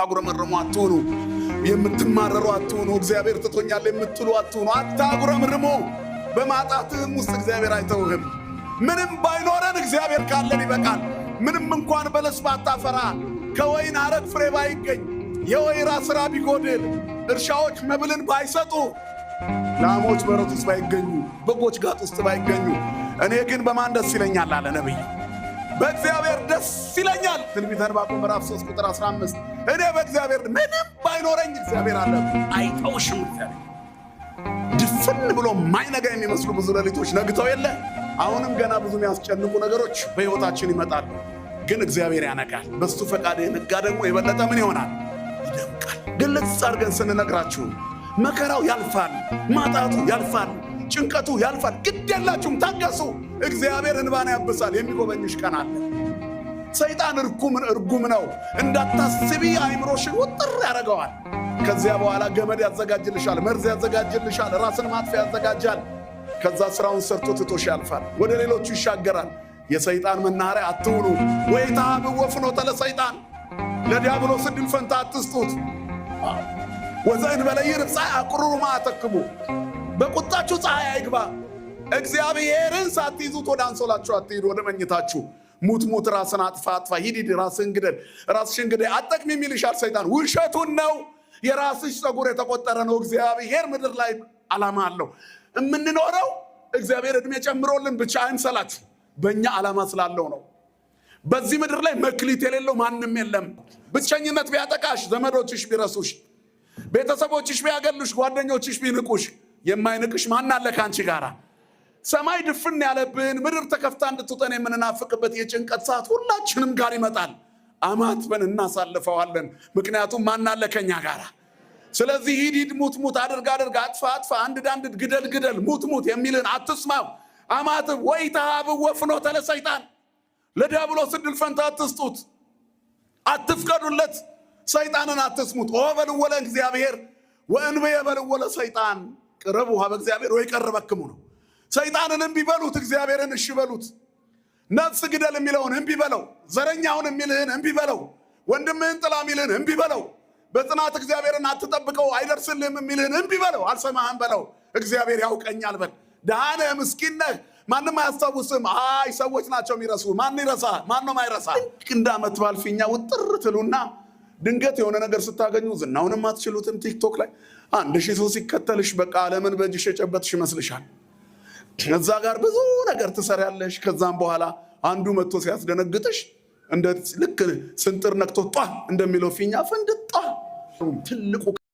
አታጉረመርሙ አትሁኑ። የምትማረሩ አትሁኑ። እግዚአብሔር ትቶኛል የምትሉ አትሁኑ። አታጉረምርሙ። በማጣትህም ውስጥ እግዚአብሔር አይተውህም። ምንም ባይኖረን እግዚአብሔር ካለን ይበቃል። ምንም እንኳን በለስ ባታፈራ፣ ከወይን አረግ ፍሬ ባይገኝ፣ የወይራ ሥራ ቢጎድል፣ እርሻዎች መብልን ባይሰጡ፣ ላሞች በረት ውስጥ ባይገኙ፣ በጎች ጋጥ ውስጥ ባይገኙ፣ እኔ ግን በማን ደስ ይለኛል አለ ነቢይ። በእግዚአብሔር ደስ ይለኛል። ትንቢተ ዕንባቆም ምዕራፍ 3 ቁጥር 15 እኔ በእግዚአብሔር ምንም ባይኖረኝ እግዚአብሔር አለ። አይተውሽም። እግዚአብሔር ድፍን ብሎ ማይነጋ የሚመስሉ ብዙ ሌሊቶች ነግተው የለ። አሁንም ገና ብዙ የሚያስጨንቁ ነገሮች በሕይወታችን ይመጣሉ። ግን እግዚአብሔር ያነጋል። በሱ ፈቃድ የነጋ ደግሞ የበለጠ ምን ይሆናል? ይደምቃል። ግልጽ አድርገን ስንነግራችሁ መከራው ያልፋል፣ ማጣቱ ያልፋል፣ ጭንቀቱ ያልፋል። ግድ የላችሁም፣ ታገሱ። እግዚአብሔር እንባን ያብሳል። የሚጎበኝሽ ቀን አለ። ሰይጣን እርጉም ነው። እንዳታስቢ አይምሮሽን ውጥር ያደርገዋል። ከዚያ በኋላ ገመድ ያዘጋጅልሻል፣ መርዝ ያዘጋጅልሻል፣ ራስን ማጥፊያ ያዘጋጃል። ከዛ ስራውን ሰርቶ ትቶሽ ያልፋል፣ ወደ ሌሎቹ ይሻገራል። የሰይጣን መናኸሪያ አትሁኑ። ወኢትሃብዎ ፍኖተ ለሰይጣን፣ ለዲያብሎስ ዕድል ፈንታ አትስጡት። ወዘእንበለ ይርብ ፀሐይ አቁርሩ ማዕተክሙ፣ በቁጣችሁ ፀሐይ አይግባ። እግዚአብሔርን ሳትይዙት ወደ አንሶላችሁ አትሂዱ፣ ወደ መኝታችሁ። ሙት ራስን አጥፋ፣ ሂድ ራስን ግደል፣ ራስሽን ግደል፣ አጠቅም ይልሻል ሰይጣን። ውሸቱን ነው። የራስሽ ፀጉር የተቆጠረ ነው። እግዚአብሔር ምድር ላይ ዓላማ አለው። የምንኖረው እግዚአብሔር ዕድሜ ጨምሮልን ብቻ አይምሰላችሁ፣ በእኛ ዓላማ ስላለው ነው። በዚህ ምድር ላይ መክሊት የሌለው ማንም የለም። ብቸኝነት ቢያጠቃሽ፣ ዘመዶችሽ ቢረሱሽ፣ ቤተሰቦችሽ ቢያገሉሽ፣ ጓደኞችሽ ቢንቁሽ፣ የማይንቅሽ ማን አለ ከአንቺ ጋራ? ሰማይ ድፍን ያለብን ምድር ተከፍታ እንድትውጠን የምንናፍቅበት የጭንቀት ሰዓት ሁላችንም ጋር ይመጣል። አማትበን እናሳልፈዋለን። ምክንያቱም ማን አለ ከኛ ጋራ? ስለዚህ ሂድ፣ ሙት፣ አድርግ፣ አጥፋ፣ አንድድ፣ ግደል፣ ሙት የሚልን አትስማው። አማትብ። ወኢትሃብዎ ፍኖተ ለሰይጣን፣ ለዲያብሎስ ዕድል ፈንታ አትስጡት፣ አትፍቀዱለት። ሰይጣንን አትስሙት። ወበልዎ ለእግዚአብሔር ወእንበየ በልዎ ለሰይጣን ቅረቡ ሀበ እግዚአብሔር ወይቀርበክሙ ነው። ሰይጣንን እምቢ በሉት፣ እግዚአብሔርን እሺ በሉት። ነፍስ ግደል የሚለውን እምቢ በለው። ዘረኛውን የሚልህን እምቢ በለው። ወንድምህን ጥላ የሚልህን እምቢ በለው። በጽናት እግዚአብሔርን አትጠብቀው አይደርስልህም የሚልህን እምቢ በለው። አልሰማህም በለው። እግዚአብሔር ያውቀኛል በል። ደሃ ነህ፣ ምስኪን ነህ፣ ማንም አያስታውስም። አይ ሰዎች ናቸው የሚረሱ። ማን ይረሳ? ማን ነው ማይረሳ? እንደ ዓመት በዓል ፊኛ ውጥር ትሉና ድንገት የሆነ ነገር ስታገኙ ዝናውንም አትችሉትም። ቲክቶክ ላይ 1000 ሰው ሲከተልሽ በቃ ዓለምን በእጅሽ የጨበጥሽ ይመስልሻል። ከዛ ጋር ብዙ ነገር ትሰሪያለሽ። ከዛም በኋላ አንዱ መጥቶ ሲያስደነግጥሽ እንደ ልክ ስንጥር ነክቶ ጧ እንደሚለው ፊኛ ፈንድጧ። ትልቁ